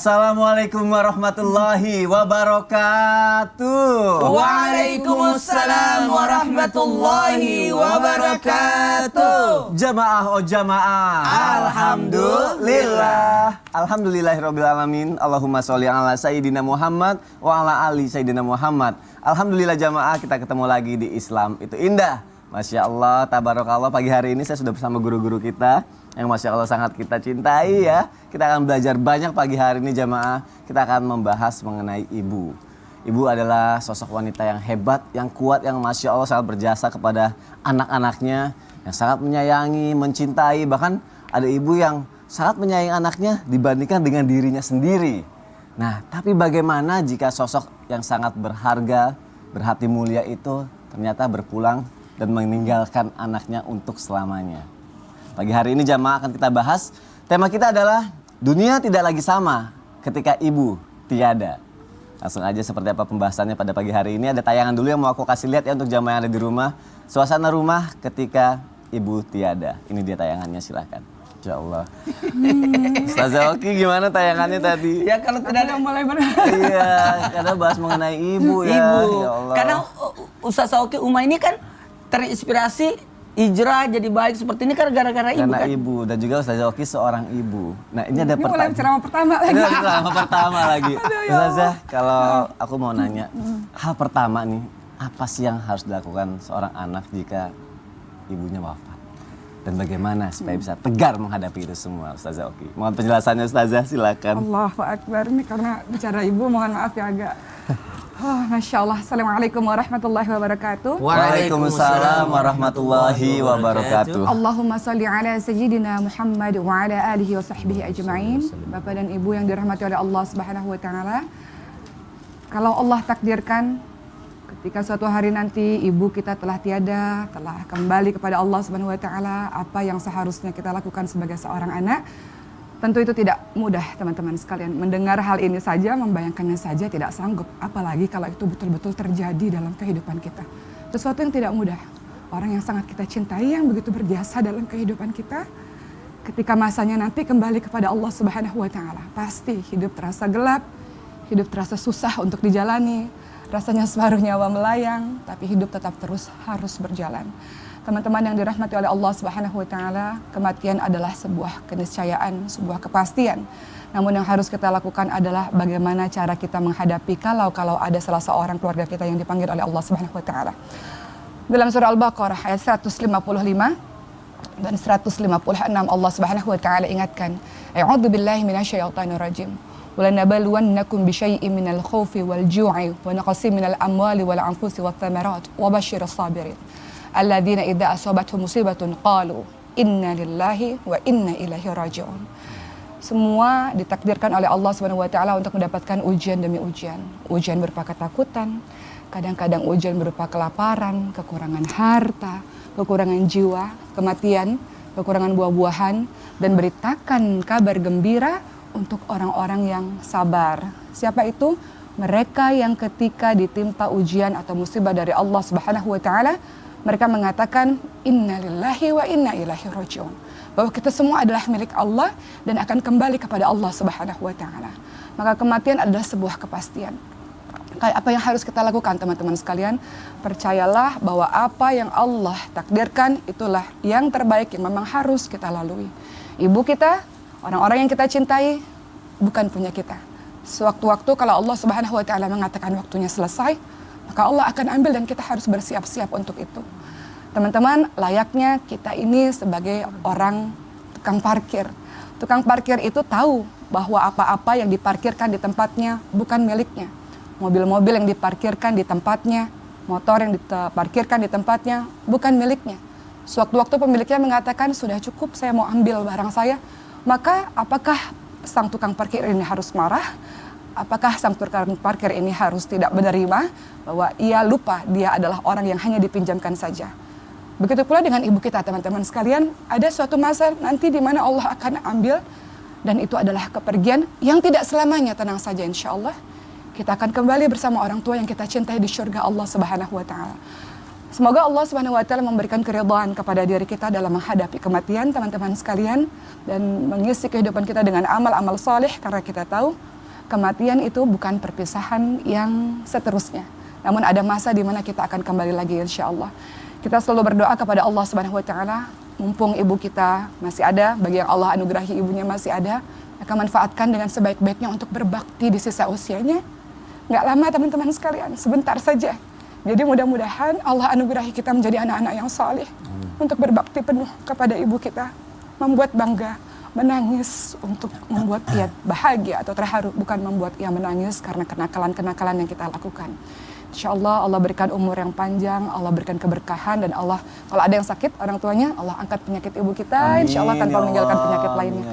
Assalamualaikum warahmatullahi wabarakatuh. Waalaikumsalam warahmatullahi wabarakatuh. Jamaah oh jamaah. Alhamdulillah. Alhamdulillahirabbil alamin. Allahumma sholli ala sayyidina Muhammad wa ala ali sayyidina Muhammad. Alhamdulillah jamaah, kita ketemu lagi di Islam Itu Indah. Masya Allah, tabarakallah, pagi hari ini saya sudah bersama guru-guru kita yang Masya Allah sangat kita cintai ya. Kita akan belajar banyak pagi hari ini jamaah. Kita akan membahas mengenai ibu. Ibu adalah sosok wanita yang hebat, yang kuat, yang Masya Allah sangat berjasa kepada anak-anaknya, yang sangat menyayangi, mencintai. Bahkan ada ibu yang sangat menyayangi anaknya dibandingkan dengan dirinya sendiri. Nah, tapi bagaimana jika sosok yang sangat berharga, berhati mulia itu ternyata berpulang dan meninggalkan anaknya untuk selamanya? Pagi hari ini jamaah akan kita bahas. Tema kita adalah dunia tidak lagi sama ketika ibu tiada. Langsung aja seperti apa pembahasannya pada pagi hari ini. Ada tayangan dulu yang mau aku kasih lihat ya untuk jamaah yang ada di rumah. Suasana rumah ketika ibu tiada. Ini dia tayangannya, silakan. Insya Allah. Ustazah Oki gimana tayangannya tadi? Ya kalau tidak ada mulai Iya, karena bahas mengenai ibu ya. Ibu. Ya Allah. Karena Ustaz Oki Uma ini kan terinspirasi hijrah jadi baik seperti ini kan gara-gara ibu karena kan? ibu dan juga Ustazah Oki seorang ibu. Nah ini ada mulai ceramah pertama lagi. Ini ceramah pertama lagi. Ustazah, kalau aku mau nanya, hal pertama nih, apa sih yang harus dilakukan seorang anak jika ibunya wafat? Dan bagaimana supaya bisa tegar menghadapi itu semua, Ustazah Oki? Mohon penjelasannya Ustazah, silakan. Allahu Akbar, ini karena bicara ibu mohon maaf ya agak. Masya Allah. Assalamualaikum warahmatullahi wabarakatuh. Waalaikumsalam warahmatullahi wabarakatuh. Allahumma salli ala sayyidina Muhammad wa ala alihi wa sahbihi ajma'in. Bapak dan Ibu yang dirahmati oleh Allah Subhanahu wa taala. Kalau Allah takdirkan ketika suatu hari nanti ibu kita telah tiada, telah kembali kepada Allah Subhanahu wa taala, apa yang seharusnya kita lakukan sebagai seorang anak? Tentu itu tidak mudah teman-teman sekalian. Mendengar hal ini saja, membayangkannya saja tidak sanggup. Apalagi kalau itu betul-betul terjadi dalam kehidupan kita. Sesuatu yang tidak mudah. Orang yang sangat kita cintai, yang begitu berjasa dalam kehidupan kita. Ketika masanya nanti kembali kepada Allah Subhanahu wa taala, pasti hidup terasa gelap, hidup terasa susah untuk dijalani. Rasanya separuh nyawa melayang, tapi hidup tetap terus harus berjalan. Teman-teman yang dirahmati oleh Allah Subhanahu wa taala, kematian adalah sebuah keniscayaan, sebuah kepastian. Namun yang harus kita lakukan adalah bagaimana cara kita menghadapi kalau ada salah seorang keluarga kita yang dipanggil oleh Allah Subhanahu wa taala. Dalam surah Al-Baqarah ayat 155 dan 156 Allah Subhanahu wa taala ingatkan, "A'udzu billahi minasyaitonir rajim. وَلَنَبَلُوَنَّكُمْ بِشَيْءٍ مِنَ الْخَوْفِ وَالْجُوعِ وَنَقْصٍ مِنَ الْأَمْوَالِ وَالْأَنْفُسِ وَالثَّمَرَاتِ وَبَشِّرِ الصَّابِرِينَ الَّذِينَ إِذَا أَصَابَتْهُمْ مُصِيبَةٌ قَالُوا إِنَّا لِلَّهِ وَإِنَّا إِلَيْهِ رَاجِعُونَ." Semua ditakdirkan oleh Allah Subhanahu wa taala untuk mendapatkan ujian demi ujian. Ujian berupa ketakutan, kadang-kadang ujian berupa kelaparan, kekurangan harta, kekurangan jiwa, kematian, kekurangan buah-buahan, dan beritakan kabar gembira untuk orang-orang yang sabar. Siapa itu? Mereka yang ketika ditimpa ujian atau musibah dari Allah Subhanahu wa taala, mereka mengatakan inna lillahi wa inna ilaihi raji'un. Bahwa kita semua adalah milik Allah dan akan kembali kepada Allah Subhanahu wa taala. Maka kematian adalah sebuah kepastian. Apa yang harus kita lakukan teman-teman sekalian? Percayalah bahwa apa yang Allah takdirkan itulah yang terbaik yang memang harus kita lalui. Ibu kita, orang-orang yang kita cintai bukan punya kita. Sewaktu-waktu kalau Allah Subhanahu wa taala mengatakan waktunya selesai, maka Allah akan ambil dan kita harus bersiap-siap untuk itu. Teman-teman, layaknya kita ini sebagai orang tukang parkir. Tukang parkir itu tahu bahwa apa-apa yang diparkirkan di tempatnya bukan miliknya. Mobil-mobil yang diparkirkan di tempatnya, motor yang diparkirkan di tempatnya bukan miliknya. Sewaktu-waktu pemiliknya mengatakan sudah cukup, saya mau ambil barang saya. Maka apakah sang tukang parkir ini harus marah? Apakah sang tukang parkir ini harus tidak menerima bahwa ia lupa dia adalah orang yang hanya dipinjamkan saja? Begitu pula dengan ibu kita teman-teman sekalian, ada suatu masa nanti di mana Allah akan ambil dan itu adalah kepergian yang tidak selamanya, tenang saja insya Allah. Kita akan kembali bersama orang tua yang kita cintai di surga Allah Subhanahu wa taala. Semoga Allah Subhanahu wa taala memberikan keridhaan kepada diri kita dalam menghadapi kematian, teman-teman sekalian, dan mengisi kehidupan kita dengan amal-amal saleh, karena kita tahu kematian itu bukan perpisahan yang seterusnya. Namun ada masa di mana kita akan kembali lagi insyaallah. Kita selalu berdoa kepada Allah Subhanahu wa taala, mumpung ibu kita masih ada, bagi yang Allah anugerahi ibunya masih ada, maka manfaatkan dengan sebaik-baiknya untuk berbakti di sisa usianya. Nggak lama teman-teman sekalian, sebentar saja. Jadi mudah-mudahan Allah anugerahi kita menjadi anak-anak yang saleh untuk berbakti penuh kepada ibu kita, membuat bangga, menangis untuk membuat ia bahagia atau terharu, bukan membuat ia menangis karena kenakalan-kenakalan yang kita lakukan. Insya Allah Allah berikan umur yang panjang, Allah berikan keberkahan, dan Allah kalau ada yang sakit orang tuanya, Allah angkat penyakit ibu kita, insya Allah tanpa meninggalkan penyakit lainnya.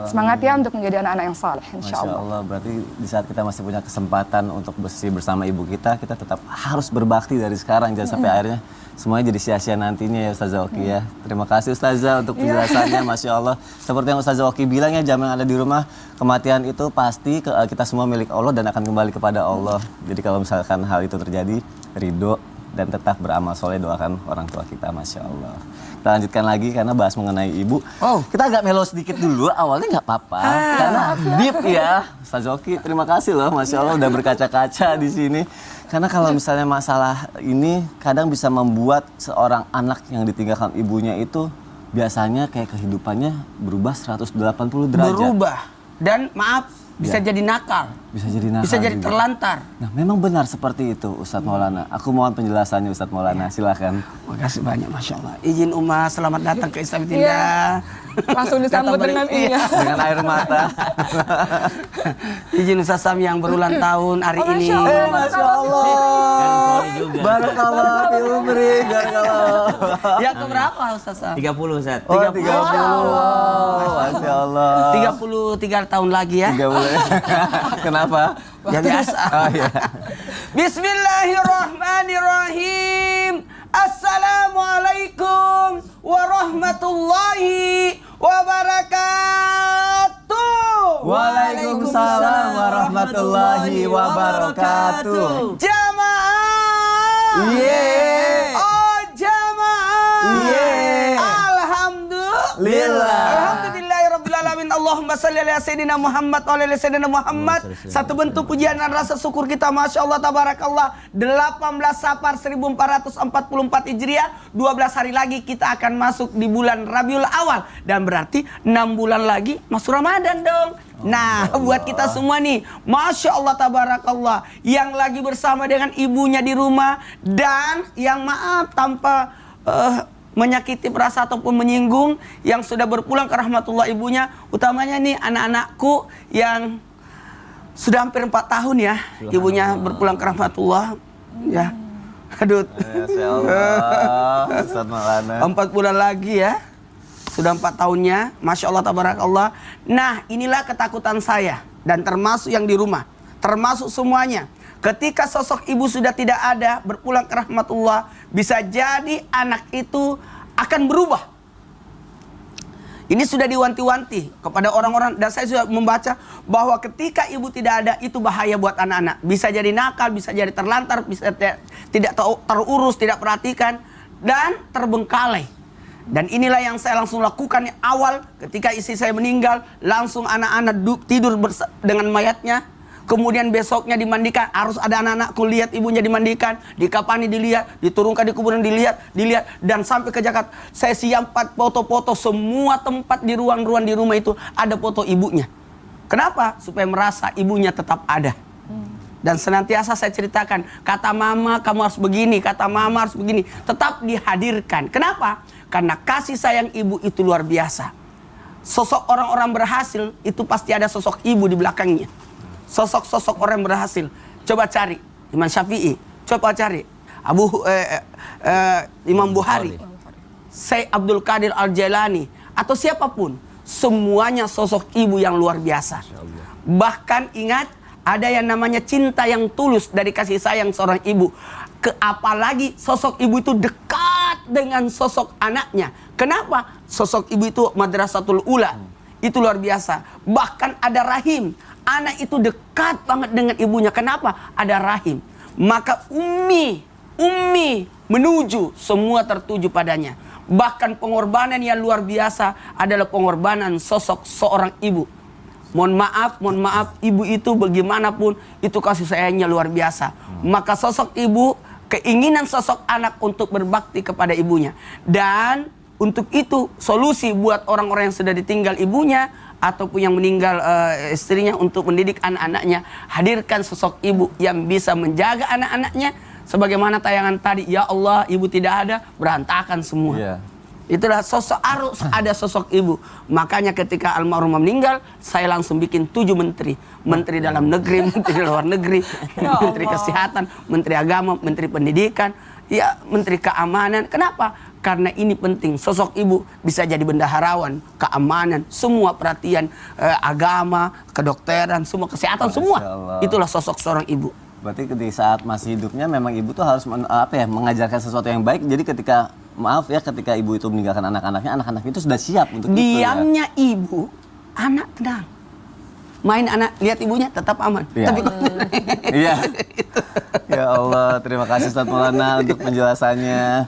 Semangat ya untuk menjadi anak-anak yang saleh, insya Masya Allah. Berarti di saat kita masih punya kesempatan untuk bersama ibu kita tetap harus berbakti dari sekarang, jangan sampai akhirnya semuanya jadi sia-sia nantinya ya Ustazah Oki ya. Terima kasih Ustazah untuk penjelasannya, Masya Allah. Seperti yang Ustazah Oki bilang ya, jam yang ada di rumah, kematian itu pasti kita semua milik Allah dan akan kembali kepada Allah. Jadi kalau misalkan hal itu terjadi, ridho dan tetap beramal soleh, doakan orang tua kita, Masya Allah. Kita lanjutkan lagi karena bahas mengenai ibu. Kita agak melo sedikit dulu, awalnya nggak apa-apa. Karena deep ya. Ustazah Oki, terima kasih loh, Masya Allah udah berkaca-kaca di sini. Karena kalau misalnya masalah ini kadang bisa membuat seorang anak yang ditinggalkan ibunya itu biasanya kayak kehidupannya berubah 180 derajat. Berubah. Dan maaf, bisa jadi nakal. Bisa jadi nakal. Bisa jadi juga. terlantar. Nah, memang benar seperti itu Ustadz Maulana. Aku mohon penjelasannya Ustadz Maulana, silakan. Makasih banyak, Masya Allah. Izin Umma, selamat datang ke Islam Indah. Langsung disambut dengan iya. Dengan air mata. Izin Ustaz Sam yang berulang tahun hari ini. Masya Allah. Barakallah fi umri, barakallah. Yang keberapa Ustaz Sam? 30 Ustaz. Oh, 30. Masya Allah. 33 tahun lagi ya. 30. Kenapa? Ya biasa. Oh, iya. Bismillahirrahmanirrahim. Assalamualaikum warahmatullahi wabarakatuh. Waalaikumsalam warahmatullahi wabarakatuh. Jamaah. Yeay. Oh jamaah. Yeay. Alhamdulillah. Alhamdulillahirabbil alamin. Allahumma shalli ala sayyidina Muhammad wa ala sayyidina Muhammad. Satu bentuk pujian dan rasa syukur kita, Masya Allah tabarakallah. 18 Safar 1444 Hijriah, 12 hari lagi kita akan masuk di bulan Rabiul Awal, dan berarti 6 bulan lagi masuk Ramadan dong. Nah, buat kita semua nih, Masya Allah tabarakallah, yang lagi bersama dengan ibunya di rumah, dan yang maaf tanpa menyakiti perasa ataupun menyinggung, yang sudah berpulang ke rahmatullah ibunya, utamanya nih anak-anakku yang sudah hampir 4 tahun ya ibunya berpulang ke rahmatullah ya. Aduh, Masya Allah. Ustadz Maulana. 4 bulan lagi ya, sudah 4 tahunnya, Masya Allah tabarakallah. Nah, inilah ketakutan saya dan termasuk yang di rumah, termasuk semuanya. Ketika sosok ibu sudah tidak ada, berpulang ke rahmatullah, bisa jadi anak itu akan berubah. Ini sudah diwanti-wanti kepada orang-orang, dan saya sudah membaca bahwa ketika ibu tidak ada, itu bahaya buat anak-anak. Bisa jadi nakal, bisa jadi terlantar, bisa tidak terurus, tidak perhatikan, dan terbengkalai. Dan inilah yang saya langsung lakukan awal ketika istri saya meninggal. Langsung anak-anak tidur dengan mayatnya. Kemudian besoknya dimandikan, harus ada anak-anakku lihat ibunya dimandikan, dikapani dilihat, diturunkan di kuburan dilihat, dan sampai ke Jakarta. Saya siapkan foto-foto semua tempat di ruang-ruang di rumah itu ada foto ibunya. Kenapa? Supaya merasa ibunya tetap ada. Dan senantiasa saya ceritakan, kata mama kamu harus begini, kata mama harus begini, tetap dihadirkan. Kenapa? Karena kasih sayang ibu itu luar biasa. Sosok orang-orang berhasil itu pasti ada sosok ibu di belakangnya. Sosok-sosok orang yang berhasil. Coba cari Imam Syafi'i, coba cari Imam Bukhari, Syekh Abdul Qadir Al-Jailani, atau siapapun. Semuanya sosok ibu yang luar biasa. Bahkan ingat, ada yang namanya cinta yang tulus dari kasih sayang seorang ibu. Apalagi sosok ibu itu dekat dengan sosok anaknya. Kenapa? Sosok ibu itu madrasatul ula. Itu luar biasa. Bahkan ada rahim. Anak itu dekat banget dengan ibunya. Kenapa? Ada rahim. Maka ummi menuju semua tertuju padanya. Bahkan pengorbanan yang luar biasa adalah pengorbanan sosok seorang ibu. Mohon maaf, ibu itu bagaimanapun itu kasih sayangnya luar biasa. Maka sosok ibu, keinginan sosok anak untuk berbakti kepada ibunya. Dan untuk itu solusi buat orang-orang yang sudah ditinggal ibunya ataupun yang meninggal istrinya untuk mendidik anak-anaknya, hadirkan sosok ibu yang bisa menjaga anak-anaknya. Sebagaimana tayangan tadi, ya Allah, ibu tidak ada, berantakan semua. Iya. Itulah sosok, harus ada sosok ibu. Makanya ketika almarhumah meninggal, saya langsung bikin 7 menteri. Menteri dalam negeri, menteri luar negeri, menteri kesehatan, menteri agama, menteri pendidikan, ya menteri keamanan. Kenapa? Karena ini penting. Sosok ibu bisa jadi bendaharawan, keamanan, semua perhatian, agama, kedokteran, semua kesehatan, semua. Itulah sosok seorang ibu. Berarti di saat masih hidupnya memang ibu tuh harus mengajarkan sesuatu yang baik. Jadi ketika ketika ibu itu meninggalkan anak-anaknya itu sudah siap untuk diamnya itu, ya? Ibu, anak tenang. Main anak, lihat ibunya tetap aman. Iya. Tapi iya. Ya Allah, terima kasih Ustadz Maulana untuk penjelasannya.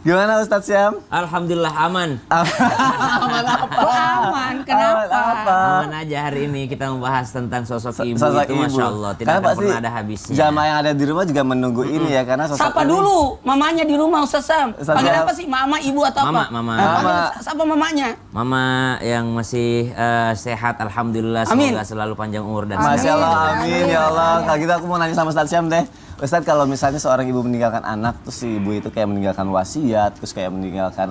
Gimana Ustadz Syam? Alhamdulillah aman. Aman apa? Kok aman? Kenapa? Aman apa? Aman aja hari ini kita membahas tentang sosok ibu Sosok itu ibu. Masya Allah tidak Karena akan pasti pernah ada habisnya. jamaah yang ada di rumah juga menunggu ini ya, karena sosok sapa ini- dulu mamanya di rumah Ustaz Sam. Ustaz Panggil Sam. apa sih? Mama, ibu atau apa? Mama. Sapa mamanya. Mama yang masih sehat Alhamdulillah, Amin. semoga selalu panjang umur dan Masya sehat. Allah, amin ya Allah. Kalau gitu aku mau nanya sama Ustadz Syam deh. Ustadz, kalau misalnya seorang ibu meninggalkan anak, terus si ibu itu kayak meninggalkan wasiat, terus kayak meninggalkan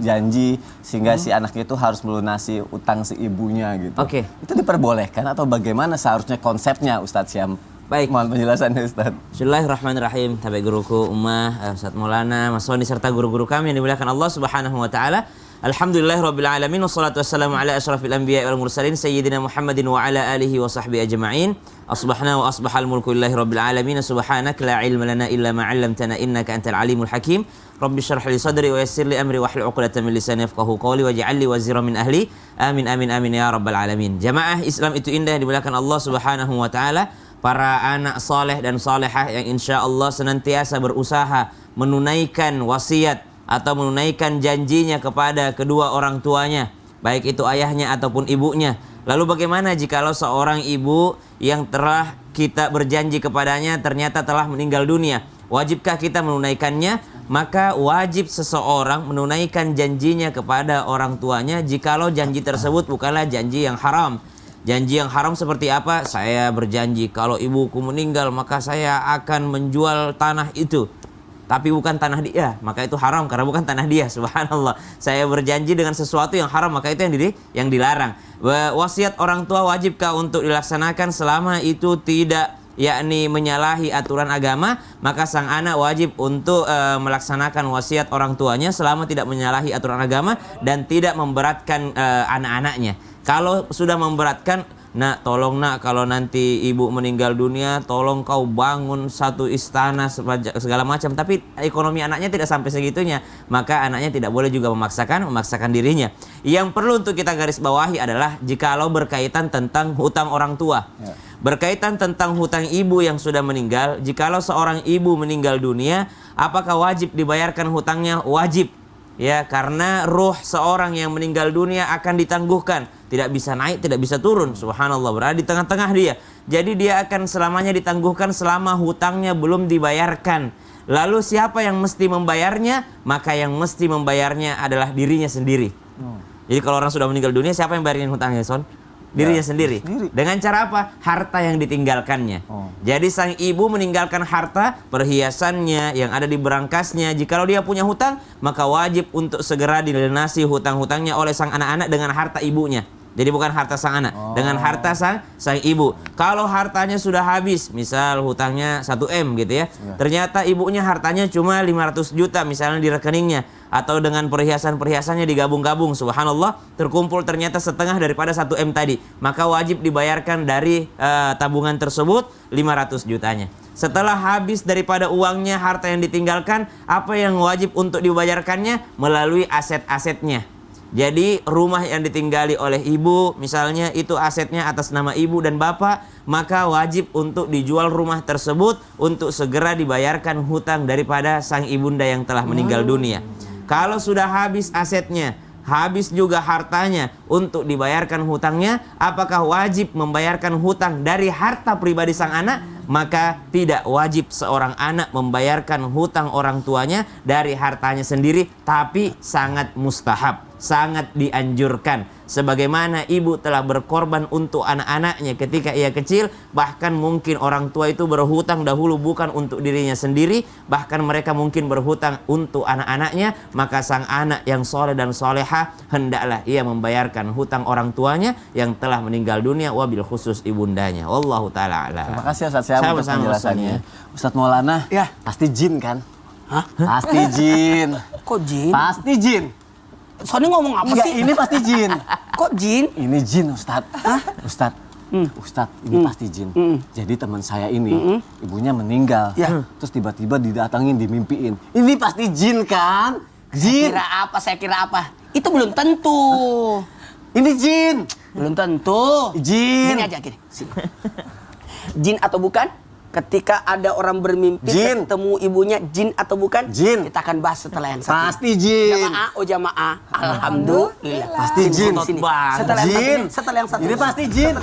janji, sehingga si anaknya itu harus melunasi utang si ibunya gitu. Oke. Itu diperbolehkan atau bagaimana seharusnya konsepnya Ustadz Syam? Baik. Mohon penjelasannya Ustadz. Bismillahirrahmanirrahim. Tabe guruku Ummah, Ustaz Maulana, Mas Soni serta guru-guru kami yang dimuliakan Allah Subhanahu wa taala. Alhamdulillahirabbil alamin wassalatu wassalamu ala asyrafil anbiya'i wal mursalin sayyidina Muhammadin wa ala alihi wa sahbihi ajma'in. Asbahna wa asbahal mulku lillahi rabbil alamin. Subhanaka la ilma lana illa ma 'allamtana innaka antal alimul hakim. Rabbi shrah li sadri wa yassir li amri wahlul 'uqdatam min lisani yafqahu qawli waj'al li waziran min ahli. Amin amin amin ya rabbal alamin. Jamaah Islam itu indah yang dimuliakan Allah Subhanahu wa taala. Para anak soleh dan solehah yang insya Allah senantiasa berusaha menunaikan wasiat atau menunaikan janjinya kepada kedua orang tuanya, baik itu ayahnya ataupun ibunya. Lalu bagaimana jikalau seorang ibu yang telah kita berjanji kepadanya ternyata telah meninggal dunia? Wajibkah kita menunaikannya? Maka wajib seseorang menunaikan janjinya kepada orang tuanya jikalau janji tersebut bukanlah janji yang haram. Janji yang haram seperti apa? Saya berjanji kalau ibuku meninggal maka saya akan menjual tanah itu. Tapi bukan tanah dia, maka itu haram karena bukan tanah dia. Subhanallah. Saya berjanji dengan sesuatu yang haram, maka itu yang dilarang. Wasiat orang tua wajibkah untuk dilaksanakan selama itu tidak yakni menyalahi aturan agama? Maka sang anak wajib untuk melaksanakan wasiat orang tuanya selama tidak menyalahi aturan agama dan tidak memberatkan anak-anaknya. Kalau sudah memberatkan, nak tolong nak kalau nanti ibu meninggal dunia tolong kau bangun satu istana segala macam, tapi ekonomi anaknya tidak sampai segitunya, maka anaknya tidak boleh juga memaksakan dirinya. Yang perlu untuk kita garis bawahi adalah jikalau berkaitan tentang hutang orang tua, berkaitan tentang hutang ibu yang sudah meninggal. Jikalau seorang ibu meninggal dunia, apakah wajib dibayarkan hutangnya? Wajib. Ya, karena ruh seorang yang meninggal dunia akan ditangguhkan. Tidak bisa naik, tidak bisa turun. Subhanallah, berada di tengah-tengah dia. Jadi dia akan selamanya ditangguhkan selama hutangnya belum dibayarkan. Lalu siapa yang mesti membayarnya? Maka yang mesti membayarnya adalah dirinya sendiri. Jadi kalau orang sudah meninggal dunia, siapa yang bayarin hutangnya, Son? Dirinya sendiri. Dengan cara apa? Harta yang ditinggalkannya. Jadi sang ibu meninggalkan harta, perhiasannya yang ada di berangkasnya. Jikalau dia punya hutang, maka wajib untuk segera dilunasi hutang-hutangnya oleh sang anak-anak dengan harta ibunya. Jadi bukan harta sang anak, dengan harta sang ibu. Kalau hartanya sudah habis, misal hutangnya 1M gitu ya. Ternyata ibunya hartanya cuma 500 juta misalnya di rekeningnya. Atau dengan perhiasan-perhiasannya digabung-gabung, subhanallah, terkumpul ternyata setengah daripada 1M tadi. Maka wajib dibayarkan dari tabungan tersebut 500 jutanya. Setelah habis daripada uangnya, harta yang ditinggalkan, apa yang wajib untuk dibayarkannya? Melalui aset-asetnya. Jadi rumah yang ditinggali oleh ibu, misalnya itu asetnya atas nama ibu dan bapak, maka wajib untuk dijual rumah tersebut untuk segera dibayarkan hutang daripada sang ibunda yang telah meninggal dunia. Kalau sudah habis asetnya, habis juga hartanya untuk dibayarkan hutangnya, apakah wajib membayarkan hutang dari harta pribadi sang anak? Maka tidak wajib seorang anak membayarkan hutang orang tuanya dari hartanya sendiri, tapi sangat mustahab, sangat dianjurkan. Sebagaimana ibu telah berkorban untuk anak-anaknya ketika ia kecil, bahkan mungkin orang tua itu berhutang dahulu bukan untuk dirinya sendiri, bahkan mereka mungkin berhutang untuk anak-anaknya, maka sang anak yang soleh dan solehah hendaklah ia membayarkan hutang orang tuanya yang telah meninggal dunia, wabil khusus ibundanya. Wallahu ta'ala a'lam. Terima kasih Ustaz Syam untuk Sama-sama, penjelasannya. Ustaz Maulana, Ya. pasti jin kan? Hah? Pasti jin. Kok jin? Pasti jin. Sony ngomong apa Enggak, sih? ini pasti jin. Kok jin? Ini jin, Ustaz. Ustaz. Ustaz, ini pasti jin. Jadi teman saya ini, ibunya meninggal. Ya. Terus tiba-tiba didatangin, dimimpiin. Ini pasti jin kan? Jin. Saya kira apa? Itu belum tentu. Ini jin. Belum tentu. Jin. Gini aja, gini. Jin atau bukan? Ketika ada orang bermimpi Jin. ketemu ibunya, jin atau bukan? Jin. Kita akan bahas setelah yang satu. Pasti jin. Jamaah, oh jamaah. Alhamdulillah. Pasti jin. Sini. Banget. Setelah yang satu Jin. ini, setelah yang satu. Ini pasti jin.